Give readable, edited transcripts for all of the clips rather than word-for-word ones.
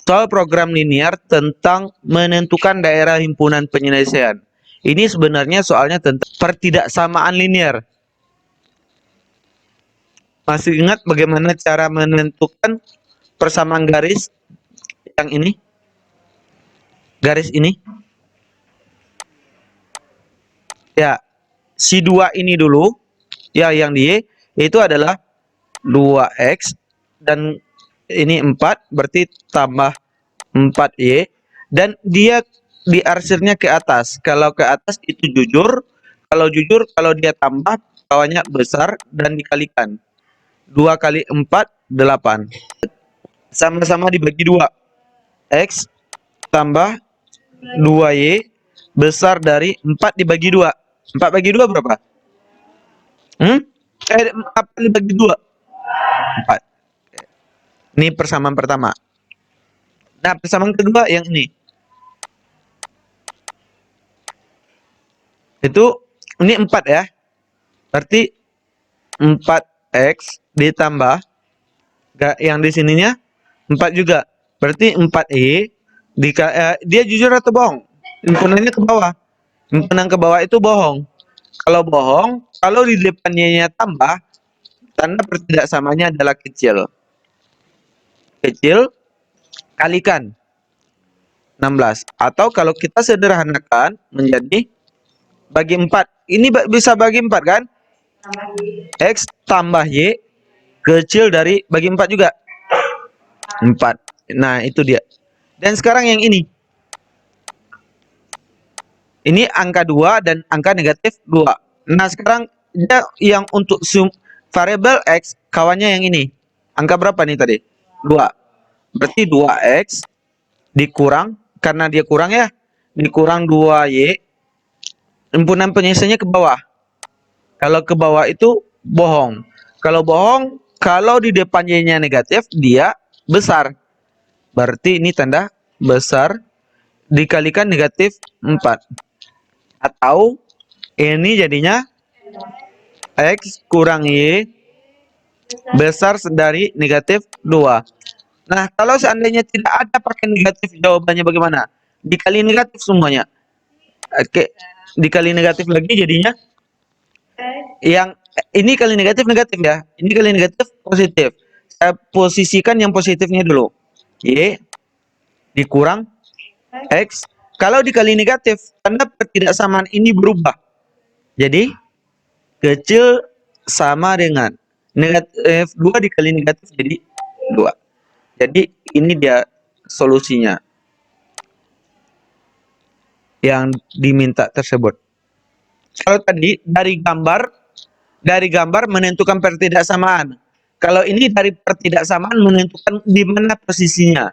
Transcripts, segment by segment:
soal program linear tentang menentukan daerah himpunan penyelesaian. Ini sebenarnya soalnya tentang pertidaksamaan linear. Masih ingat bagaimana cara menentukan persamaan garis yang ini? Garis ini? Ya, si 2 ini dulu, ya yang di Y, itu adalah 2X, dan ini 4, berarti tambah 4Y, dan dia diarsirnya ke atas. Kalau ke atas itu jujur, kalau dia tambah, bawahnya besar, dan dikalikan. 2 kali 4, 8. Sama-sama dibagi 2. X tambah 2Y besar dari 4 dibagi 2. 4 bagi 2 berapa? 4 dibagi 2. 4. Ini persamaan pertama. Nah, persamaan kedua yang ini. Ini 4 ya. Berarti 4X ditambah yang di sininya 4 juga. Berarti 4Y dia jujur atau bohong? Himpunannya ke bawah. Himpunan ke bawah itu bohong. Kalau bohong, kalau di depannya tambah, tanda pertidaksamanya adalah kecil. Kecil kalikan 16. Atau kalau kita sederhanakan menjadi bagi 4. Ini bisa bagi 4 kan? X tambah Y kecil dari bagi 4 juga. 4. Nah, itu dia. Dan sekarang yang ini. Ini angka 2 dan angka negatif 2. Nah, sekarang dia yang untuk variabel X, kawannya yang ini. Angka berapa nih tadi? 2. Berarti 2X dikurang, karena dia kurang ya, dikurang 2Y. Himpunan penyelesaiannya ke bawah. Kalau ke bawah itu bohong. Kalau bohong, kalau di depan Y-nya negatif, dia besar. Berarti ini tanda besar dikalikan negatif 4. Atau ini jadinya X kurang Y besar dari negatif 2. Nah, kalau seandainya tidak ada pakai negatif, jawabannya bagaimana? Dikali negatif semuanya. Oke, dikali negatif lagi jadinya yang ini kali negatif negatif ya. Ini kali negatif positif. Saya posisikan yang positifnya dulu. Y dikurang X. Kalau dikali negatif, tanda pertidaksamaan ini berubah. Jadi kecil sama dengan negatif 2 dikali negatif jadi 2. Jadi ini dia solusinya yang diminta tersebut. Kalau tadi dari gambar menentukan pertidaksamaan. Kalau ini dari pertidaksamaan menentukan di mana posisinya.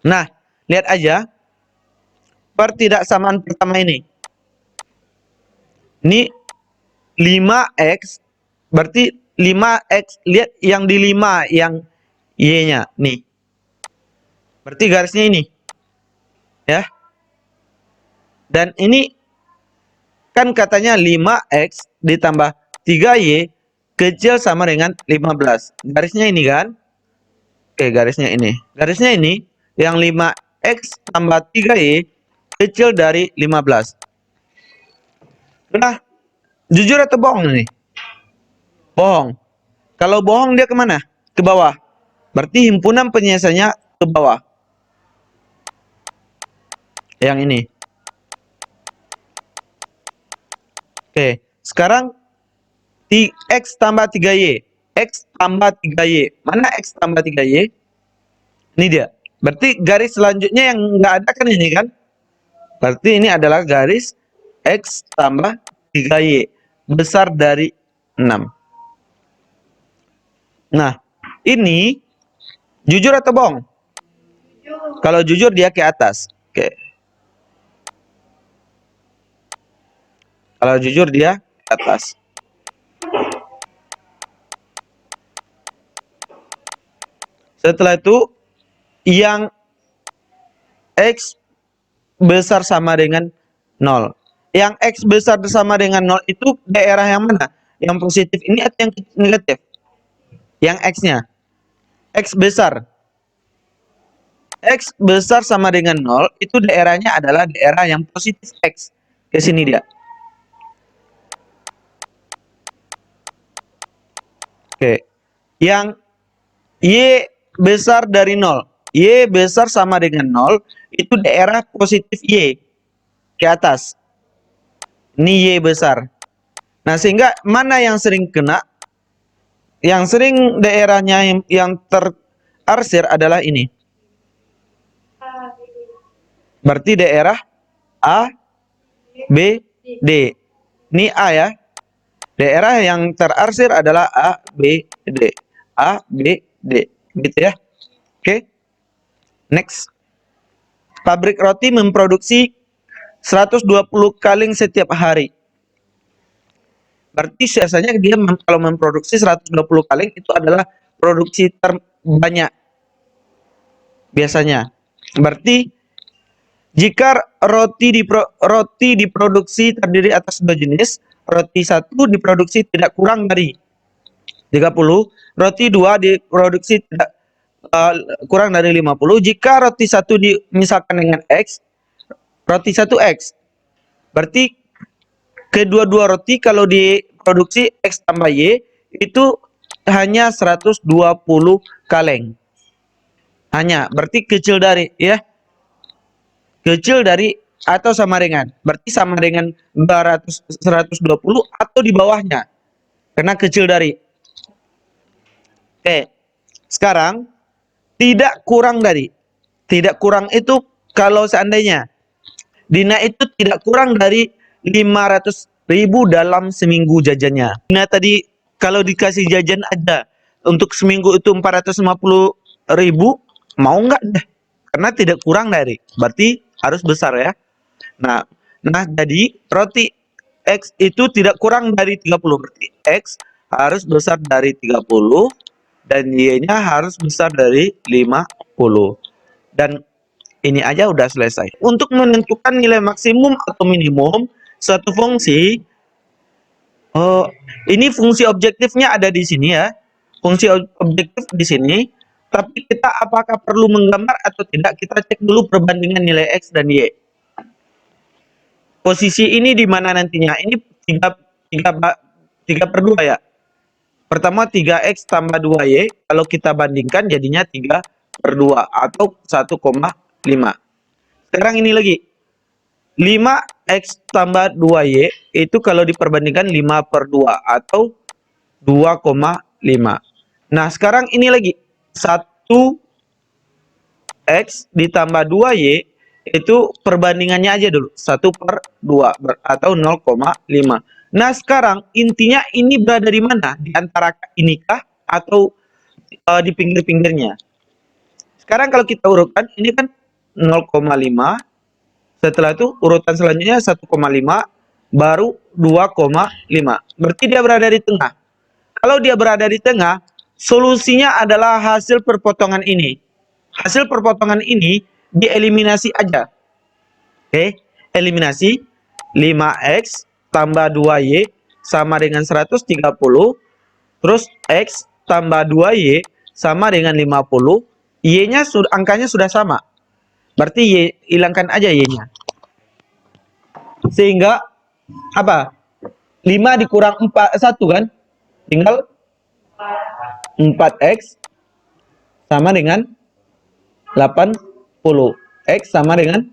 Nah, lihat aja pertidaksamaan pertama ini. Ini 5X, berarti 5X, lihat yang di 5, yang Y-nya, nih. Berarti garisnya ini. Ya. Dan ini kan katanya 5X ditambah 3Y kecil sama dengan 15. Garisnya ini kan? Oke, garisnya ini. Garisnya ini yang 5X tambah 3Y kecil dari 15. Nah, jujur atau bohong nih? Bohong. Kalau bohong dia kemana? Ke bawah. Berarti himpunan penyelesaiannya ke bawah. Yang ini. Oke, sekarang X tambah 3Y. X tambah 3Y. Mana X tambah 3Y? Ini dia. Berarti garis selanjutnya yang nggak ada kan ini kan? Berarti ini adalah garis X tambah 3Y. Besar dari 6. Nah, ini jujur atau bohong? Kalau jujur dia ke atas. Oke. Kalau jujur dia ke atas. Setelah itu yang X besar sama dengan 0. Yang X besar sama dengan 0 itu daerah yang mana? Yang positif ini atau yang negatif? Yang X-nya. X besar. X besar sama dengan 0, itu daerahnya adalah daerah yang positif X. Ke sini dia. Oke. Yang Y besar dari 0. Y besar sama dengan 0, itu daerah positif Y. Ke atas. Ini Y besar. Nah, sehingga mana yang sering kena? Yang sering daerahnya yang terarsir adalah ini. Berarti daerah A, B, D. Ini A ya. Daerah yang terarsir adalah A, B, D. A, B, D. Gitu ya. Oke. Next. Pabrik roti memproduksi 120 kaleng setiap hari. Berarti biasanya dia kalau memproduksi 120 kaleng itu adalah produksi terbanyak. Biasanya. Berarti jika roti diproduksi terdiri atas dua jenis, roti satu diproduksi tidak kurang dari 30, roti 2 diproduksi tidak kurang dari 50. Jika roti satu misalkan dengan X, roti satu X. Berarti kedua-dua roti kalau diproduksi X tambah Y itu hanya 120 kaleng. Hanya, berarti kecil dari ya. Kecil dari atau sama dengan. Berarti sama dengan 120 atau di bawahnya. Karena kecil dari. Oke. Sekarang tidak kurang dari. Tidak kurang itu kalau seandainya Dina itu tidak kurang dari 500.000 dalam seminggu jajannya. Dina tadi kalau dikasih jajan aja untuk seminggu itu 450.000, mau nggak deh? Karena tidak kurang dari. Berarti harus besar ya. Nah, jadi roti X itu tidak kurang dari 30. Berarti X harus besar dari 30 dan Y-nya harus besar dari 50. Dan ini aja udah selesai. Untuk menentukan nilai maksimum atau minimum suatu fungsi, ini fungsi objektifnya ada di sini ya. Fungsi objektif di sini. Tapi kita apakah perlu menggambar atau tidak? Kita cek dulu perbandingan nilai X dan Y. Posisi ini di mana nantinya? Ini 3 per 2 ya. Pertama 3X tambah 2Y, kalau kita bandingkan jadinya 3 per 2 atau 1,5. Sekarang ini lagi. 5X tambah 2Y itu kalau diperbandingkan 5 per 2 atau 2,5. Nah, sekarang ini lagi. 1X ditambah 2Y itu perbandingannya aja dulu. 1 per 2 atau 0,5. Nah, sekarang intinya ini berada di mana? Di antara inikah atau di pinggir-pinggirnya? Sekarang kalau kita urutkan, ini kan 0,5. Setelah itu urutan selanjutnya 1,5, baru 2,5. Berarti dia berada di tengah. Kalau dia berada di tengah, solusinya adalah hasil perpotongan ini. Hasil perpotongan ini dieliminasi aja. Oke, eliminasi 5X tambah 2Y sama dengan 130. Terus X tambah 2Y sama dengan 50. Y-nya angkanya sudah sama. Berarti Y, hilangkan aja Y-nya. Sehingga apa? 5 dikurang 1 kan? Tinggal 4X sama dengan 80. X sama dengan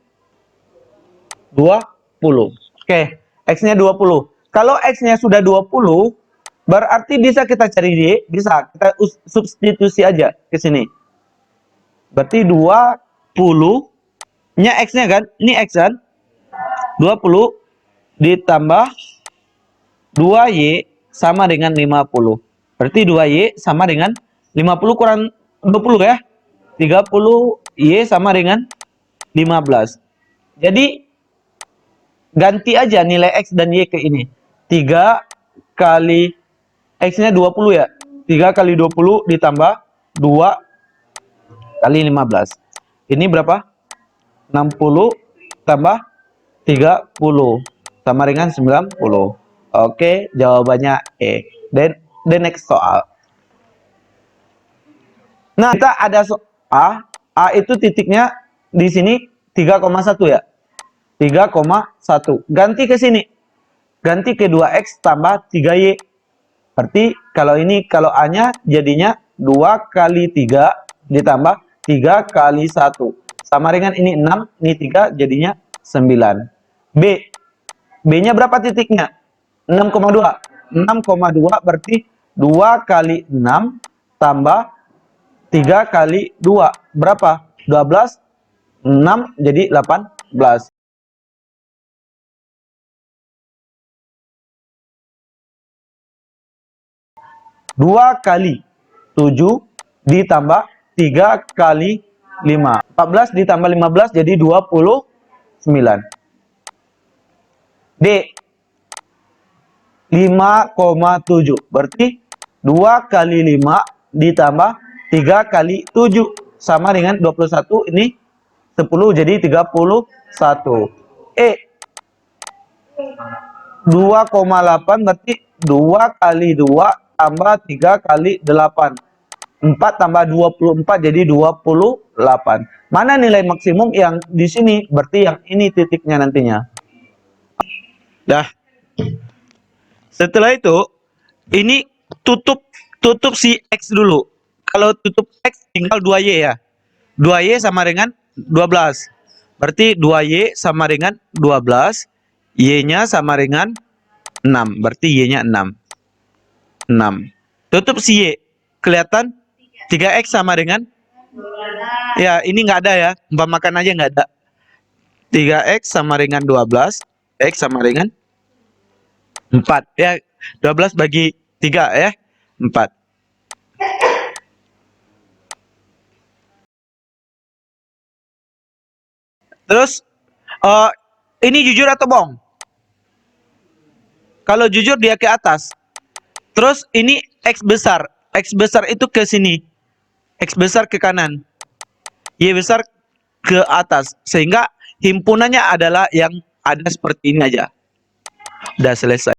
20. Oke, X-nya 20. Kalau X-nya sudah 20, berarti bisa kita cari Y, bisa kita substitusi aja ke sini. Berarti 20-nya X-nya kan? Ini X kan? 20 ditambah 2Y sama dengan 50. Berarti 2Y sama dengan 50 kurang 20 ya. 30 Y sama dengan 15. Jadi ganti aja nilai X dan Y ke ini. 3 kali X-nya 20 ya. 3 kali 20 ditambah 2 kali 15. Ini berapa? 60 tambah 30 sama dengan 90. Oke, jawabannya E. Dan the next soal. Nah, kita ada soal A itu titiknya di sini 3,1 ya. 3,1. Ganti ke sini. Ganti ke 2X tambah 3Y. Berarti kalau ini, kalau A-nya jadinya 2 kali 3 ditambah 3 kali 1. Sama dengan ini 6, ini 3 jadinya 9. B. B-nya berapa titiknya? 6,2. 6,2 berarti 2 kali 6 tambah 3 kali 2. Berapa? 12. 6 jadi 18. 2 kali 7 ditambah 3 kali 5. 14 ditambah 15 jadi 29. D. 5,7. Berarti 2 kali 5 ditambah 3 kali 7. Sama dengan 21. Ini 10 jadi 31. E. 2,8 berarti 2 kali 2 tambah 3 kali 8. 4 tambah 24 jadi 28. Mana nilai maksimum yang di sini? Berarti yang ini titiknya nantinya. Dah. Setelah itu, ini tutup si X dulu. Kalau tutup X tinggal 2Y ya. 2Y sama dengan 12. Berarti 2Y sama dengan 12. Y-nya sama dengan 6. Berarti Y-nya 6. 6. Tutup si Y. Kelihatan? 3X sama dengan? Ya, ini nggak ada ya. Umpamakan aja nggak ada. 3X sama dengan 12. X sama dengan 4. Ya, 12 bagi 3 ya. 4. Terus, ini jujur atau bohong? Kalau jujur dia ke atas. Terus ini X besar. X besar itu ke sini. X besar ke kanan. Y besar ke atas. Sehingga himpunannya adalah yang ada seperti ini aja. Udah selesai.